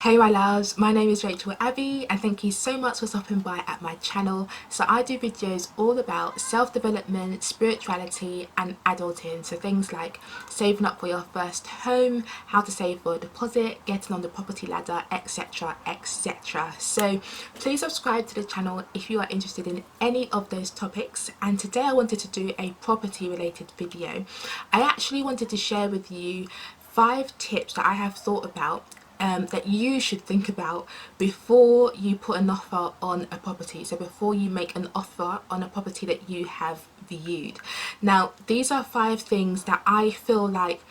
Hey my loves, my name is Rachel Abbey and thank you so much for stopping by at my channel. So I do videos all about self-development, spirituality and adulting. So things like saving up for your first home, how to save for a deposit, getting on the property ladder, etc, etc. So please subscribe to the channel if you are interested in any of those topics. And today I wanted to do a property related video. I actually wanted to share with you 5 tips that I have thought about that you should think about before you put an offer on a property. So before you make an offer on a property that you have viewed. Now these are 5 things that I feel like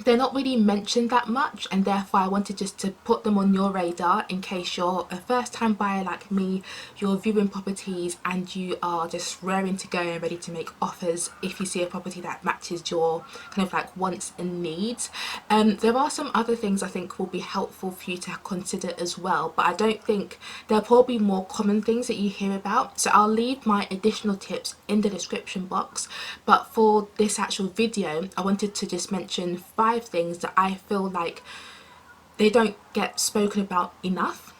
they're not really mentioned that much, and therefore I wanted just to put them on your radar in case you're a first time buyer like me, you're viewing properties and you are just raring to go and ready to make offers if you see a property that matches your kind of like wants and needs. There are some other things I think will be helpful for you to consider as well, but I don't think they're probably more common things that you hear about, so I'll leave my additional tips in the description box. But for this actual video I wanted to just mention 5 things that I feel like they don't get spoken about enough,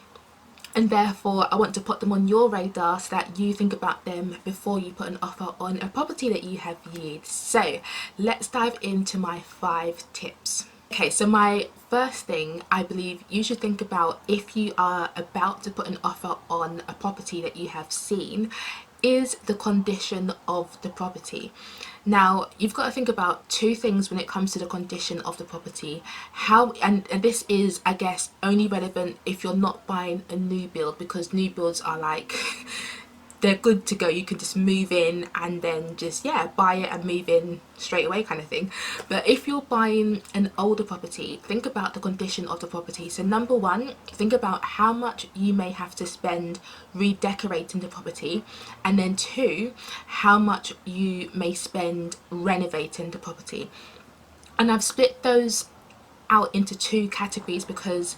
and therefore I want to put them on your radar so that you think about them before you put an offer on a property that you have viewed. So let's dive into my 5 tips. Okay, so my first thing I believe you should think about if you are about to put an offer on a property that you have seen is the condition of the property. Now you've got to think about 2 things when it comes to the condition of the property. And this is, I guess, only relevant if you're not buying a new build, because new builds are like they're good to go, you can just move in and then just buy it and move in straight away kind of thing. But if you're buying an older property, think about the condition of the property. So number 1, think about how much you may have to spend redecorating the property, and then 2, how much you may spend renovating the property. And I've split those out into 2 categories because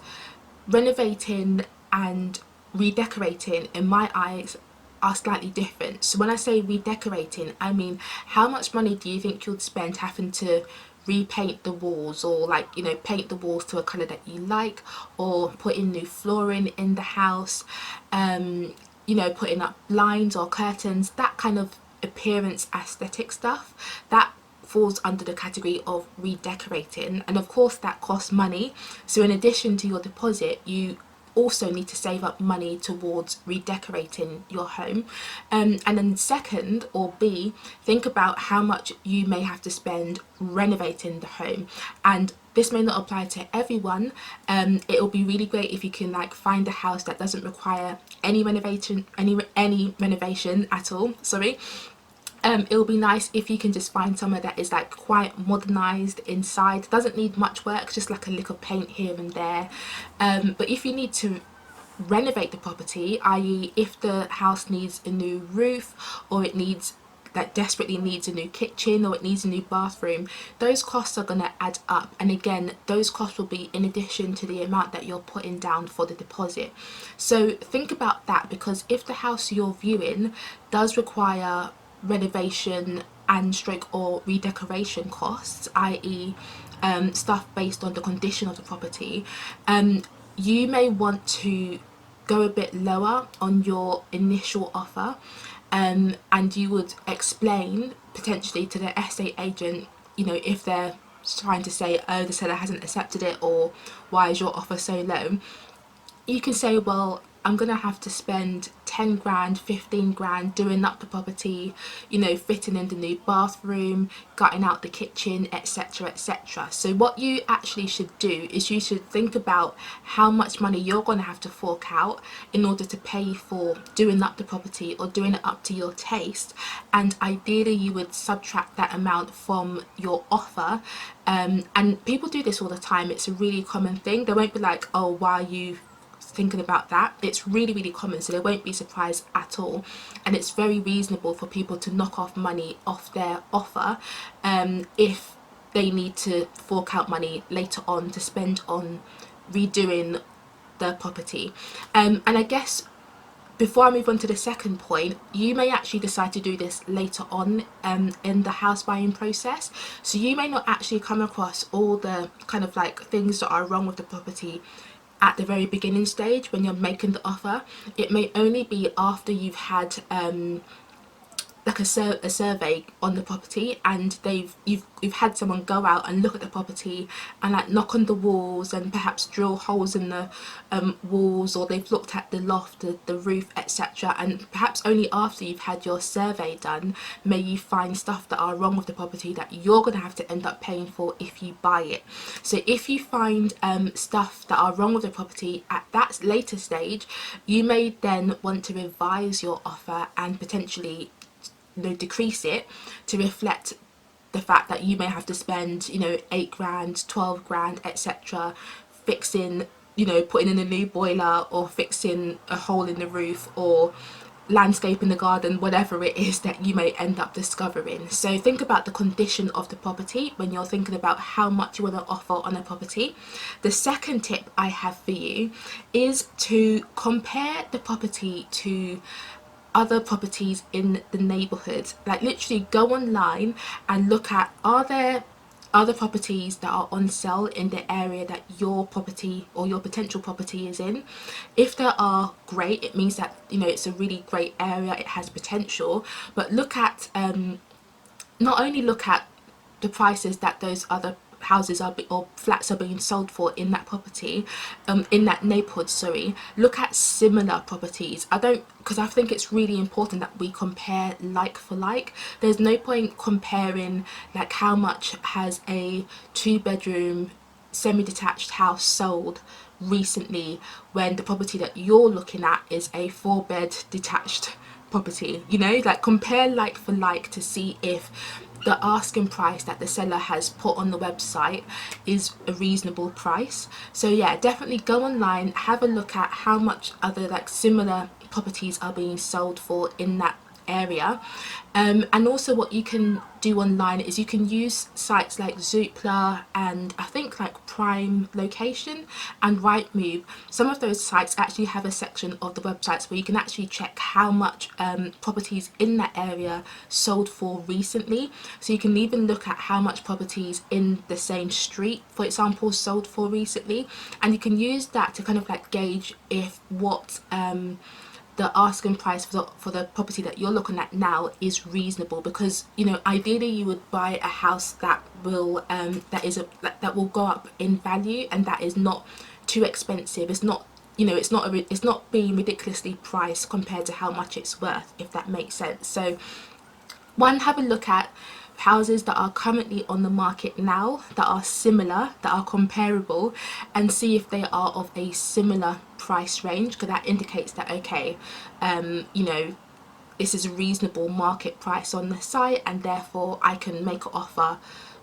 renovating and redecorating in my eyes are slightly different. So when I say redecorating, I mean how much money do you think you'd spend having to repaint the walls, or like, you know, paint the walls to a colour that you like, or put in new flooring in the house, you know, putting up blinds or curtains, that kind of appearance aesthetic stuff, that falls under the category of redecorating. And of course that costs money, so in addition to your deposit you also need to save up money towards redecorating your home. And then second, or B, think about how much you may have to spend renovating the home. And this may not apply to everyone. It will be really great if you can like find a house that doesn't require any renovation at all, sorry. It will be nice if you can just find somewhere that is like quite modernized inside, doesn't need much work, just like a little paint here and there. But if you need to renovate the property, i.e. if the house needs a new roof, or it needs that desperately needs a new kitchen, or it needs a new bathroom, those costs are going to add up. And again, those costs will be in addition to the amount that you're putting down for the deposit. So think about that, because if the house you're viewing does require renovation and stroke or redecoration costs, i.e. stuff based on the condition of the property, you may want to go a bit lower on your initial offer, and you would explain potentially to the estate agent, you know, if they're trying to say, oh, the seller hasn't accepted it, or why is your offer so low, you can say, well, I'm gonna have to spend 10 grand, 15 grand doing up the property, you know, fitting in the new bathroom, gutting out the kitchen, etc, etc. So what you actually should do is you should think about how much money you're gonna have to fork out in order to pay for doing up the property or doing it up to your taste, and ideally you would subtract that amount from your offer. And people do this all the time, it's a really common thing. They won't be like, oh, why are you thinking about that? It's really common, so they won't be surprised at all. And it's very reasonable for people to knock off money off their offer if they need to fork out money later on to spend on redoing the property. And I guess before I move on to the second point, you may actually decide to do this later on in the house buying process. So you may not actually come across all the kind of like things that are wrong with the property at the very beginning stage when you're making the offer. It may only be after you've had like a survey on the property, and you've had someone go out and look at the property and like knock on the walls and perhaps drill holes in the walls, or they've looked at the loft, the roof, etc. And perhaps only after you've had your survey done may you find stuff that are wrong with the property that you're going to have to end up paying for if you buy it. So if you find stuff that are wrong with the property at that later stage, you may then want to revise your offer and potentially decrease it to reflect the fact that you may have to spend 8 grand, 12 grand, etc. fixing, putting in a new boiler, or fixing a hole in the roof, or landscaping the garden, whatever it is that you may end up discovering. So think about the condition of the property when you're thinking about how much you want to offer on a property. The second tip I have for you is to compare the property to other properties in the neighborhood. Like literally go online and look at, are there other properties that are on sale in the area that your property or your potential property is in. If there are, great, it means that it's a really great area, it has potential. But look at not only look at the prices that those other houses or flats are being sold for in that property, in that neighborhood, sorry, look at similar properties. Because I think it's really important that we compare like for like. There's no point comparing like how much has a 2-bedroom semi-detached house sold recently when the property that you're looking at is a 4-bed detached property. Like compare like for like to see if the asking price that the seller has put on the website is a reasonable price. So yeah, definitely go online, have a look at how much other like similar properties are being sold for in that area. And also what you can do online is you can use sites like Zoopla and I think like Prime Location and Rightmove. Some of those sites actually have a section of the websites where you can actually check how much properties in that area sold for recently. So you can even look at how much properties in the same street, for example, sold for recently, and you can use that to kind of like gauge if what the asking price for the property that you're looking at now is reasonable. Because ideally you would buy a house that will that will go up in value and that is not too expensive. It's not it's not being ridiculously priced compared to how much it's worth, if that makes sense. So one, have a look at houses that are currently on the market now that are similar, that are comparable, and see if they are of a similar price range, because that indicates that okay, this is a reasonable market price on the site and therefore I can make an offer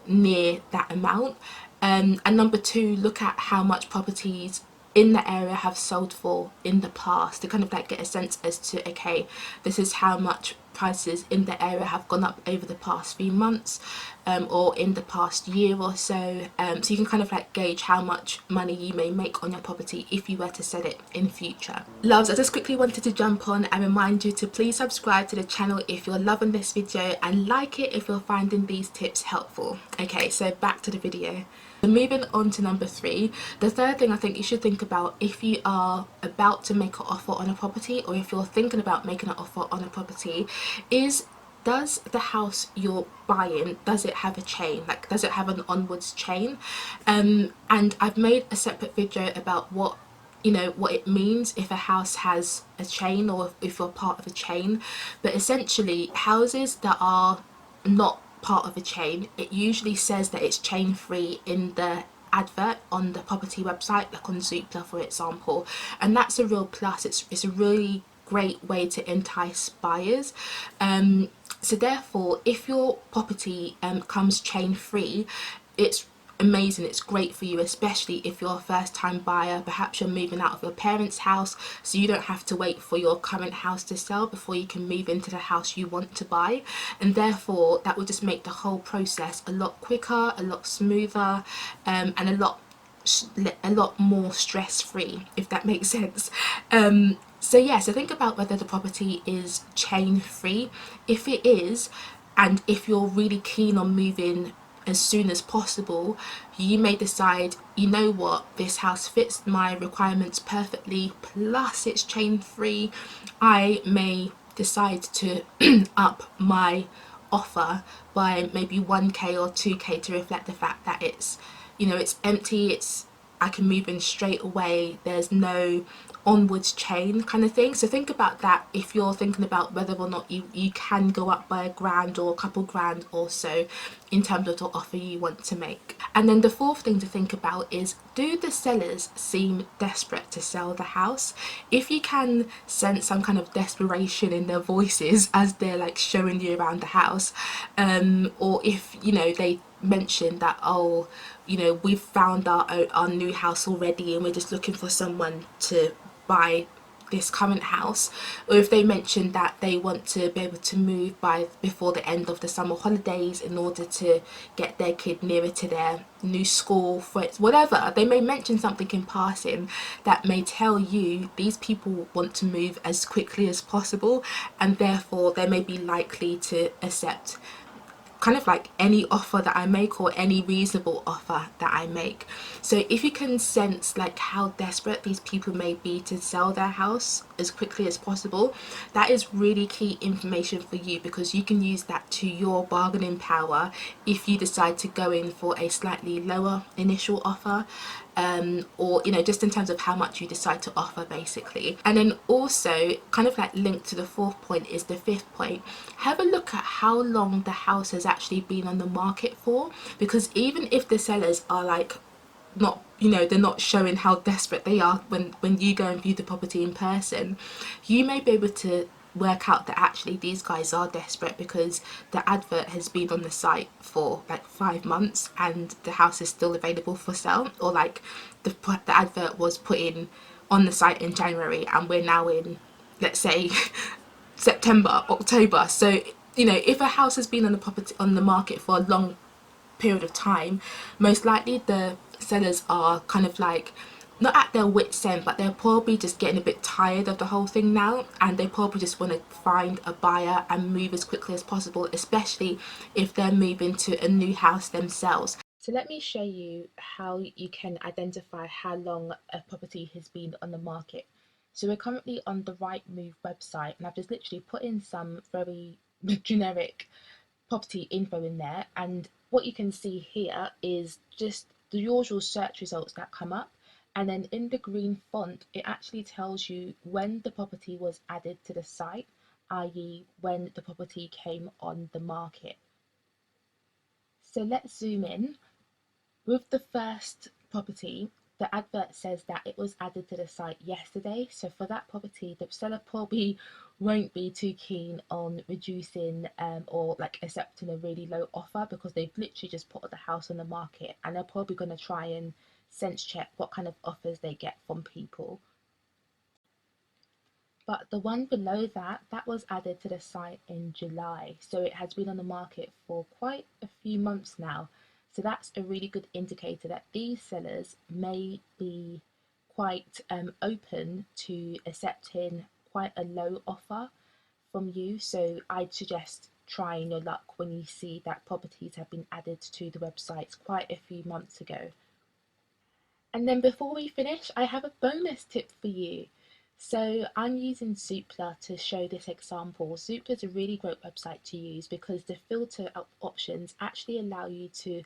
near that amount. And number two, look at how much properties in the area have sold for in the past to kind of like get a sense as to okay, this is how much prices in the area have gone up over the past few months, or in the past year or so, so you can kind of like gauge how much money you may make on your property if you were to sell it in future. Loves, I just quickly wanted to jump on and remind you to please subscribe to the channel if you're loving this video, and like it if you're finding these tips helpful. Okay, so back to the video. Moving on to number 3, the third thing I think you should think about if you are about to make an offer on a property, or if you're thinking about making an offer on a property, is does the house you're buying, does it have a chain? Like, does it have an onwards chain? And I've made a separate video about what it means if a house has a chain, or if you're part of a chain. But essentially, houses that are not part of a chain, it usually says that it's chain free in the advert on the property website, like on Zoopla for example, and that's a real plus. It's a really great way to entice buyers. So therefore, if your property comes chain free, it's amazing, it's great for you, especially if you're a first time buyer. Perhaps you're moving out of your parents' house, so you don't have to wait for your current house to sell before you can move into the house you want to buy, and therefore that will just make the whole process a lot quicker, a lot smoother, and a lot more stress free, if that makes sense. So yeah, so think about whether the property is chain free. If it is, and if you're really keen on moving as soon as possible, you may decide, you know what, this house fits my requirements perfectly, plus it's chain free. I may decide to up my offer by maybe 1k or 2k to reflect the fact that it's, you know, it's empty, it's, I can move in straight away, there's no onwards chain kind of thing. So think about that if you're thinking about whether or not you can go up by a grand or a couple grand or so in terms of the offer you want to make. And then the fourth thing to think about is, do the sellers seem desperate to sell the house? If you can sense some kind of desperation in their voices as they're like showing you around the house, or if, you know, they mention that, oh, you know, we've found our new house already and we're just looking for someone to buy this current house, or if they mention that they want to be able to move by before the end of the summer holidays in order to get their kid nearer to their new school, for it, whatever, they may mention something in passing that may tell you these people want to move as quickly as possible, and therefore they may be likely to accept kind of like any offer that I make, or any reasonable offer that I make. So if you can sense like how desperate these people may be to sell their house as quickly as possible, that is really key information for you, because you can use that to your bargaining power if you decide to go in for a slightly lower initial offer, or, you know, just in terms of how much you decide to offer basically. And then also kind of like linked to the fourth point is the fifth point: have a look at how long the house has actually been on the market for, because even if the sellers are like not, you know, they're not showing how desperate they are when you go and view the property in person, you may be able to work out that actually these guys are desperate because the advert has been on the site for like 5 months and the house is still available for sale, or like the advert was put in on the site in January and we're now in, let's say, September, October. So, you know, if a house has been on the property on the market for a long period of time, most likely the sellers are kind of like not at their wit's end, but they're probably just getting a bit tired of the whole thing now, and they probably just want to find a buyer and move as quickly as possible, especially if they're moving to a new house themselves. So let me show you how you can identify how long a property has been on the market. So we're currently on the Rightmove website, and I've just literally put in some very generic property info in there, and what you can see here is just the usual search results that come up, and then in the green font it actually tells you when the property was added to the site, i.e. when the property came on the market. So let's zoom in. With the first property, the advert says that it was added to the site yesterday. So for that property, the seller probably won't be too keen on reducing or like accepting a really low offer, because they've literally just put the house on the market and they're probably going to try and sense check what kind of offers they get from people. But the one below that, that was added to the site in July. So it has been on the market for quite a few months now. So that's a really good indicator that these sellers may be quite open to accepting quite a low offer from you. So I'd suggest trying your luck when you see that properties have been added to the websites quite a few months ago. And then before we finish, I have a bonus tip for you. So I'm using Zoopla to show this example. Zoopla is a really great website to use because the filter options actually allow you to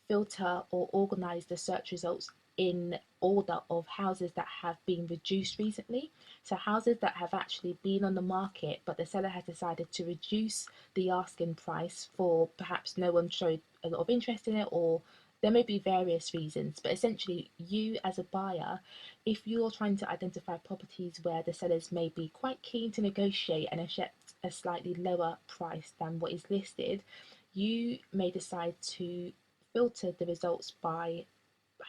filter or organize the search results in order of houses that have been reduced recently. So houses that have actually been on the market, but the seller has decided to reduce the asking price for perhaps no one showed a lot of interest in it, or there may be various reasons, but essentially you as a buyer, if you're trying to identify properties where the sellers may be quite keen to negotiate and accept a slightly lower price than what is listed, you may decide to filter the results by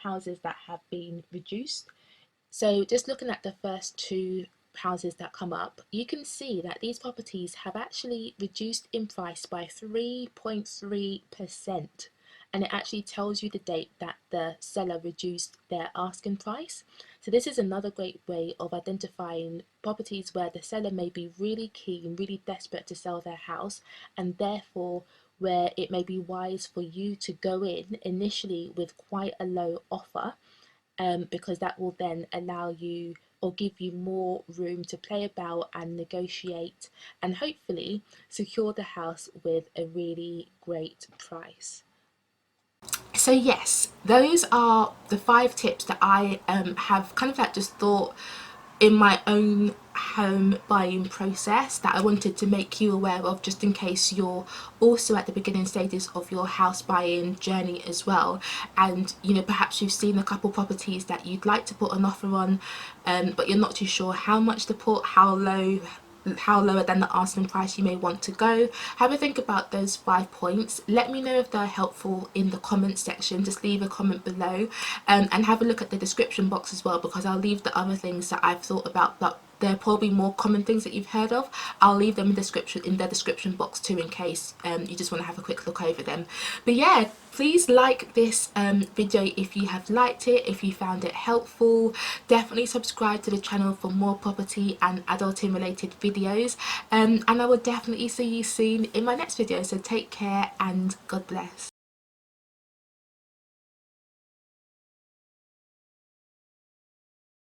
houses that have been reduced. So just looking at the first two houses that come up, you can see that these properties have actually reduced in price by 3.3%. And it actually tells you the date that the seller reduced their asking price. So this is another great way of identifying properties where the seller may be really keen, really desperate to sell their house, and therefore where it may be wise for you to go in initially with quite a low offer, because that will then allow you or give you more room to play about and negotiate and hopefully secure the house with a really great price. So yes, those are the 5 tips that I have kind of like just thought in my own home buying process that I wanted to make you aware of, just in case you're also at the beginning stages of your house buying journey as well, and you know, perhaps you've seen a couple properties that you'd like to put an offer on, but you're not too sure how much to put, how lower than the asking price you may want to go. Have a think about those 5 points. Let me know if they're helpful in the comment section. Just leave a comment below, and have a look at the description box as well, because I'll leave the other things that I've thought about, but they're probably more common things that you've heard of. I'll leave them in the description box too, in case you just want to have a quick look over them. But yeah, please like this video if you have liked it, if you found it helpful. Definitely subscribe to the channel for more property and adulting related videos, and I will definitely see you soon in my next video. So take care and God bless.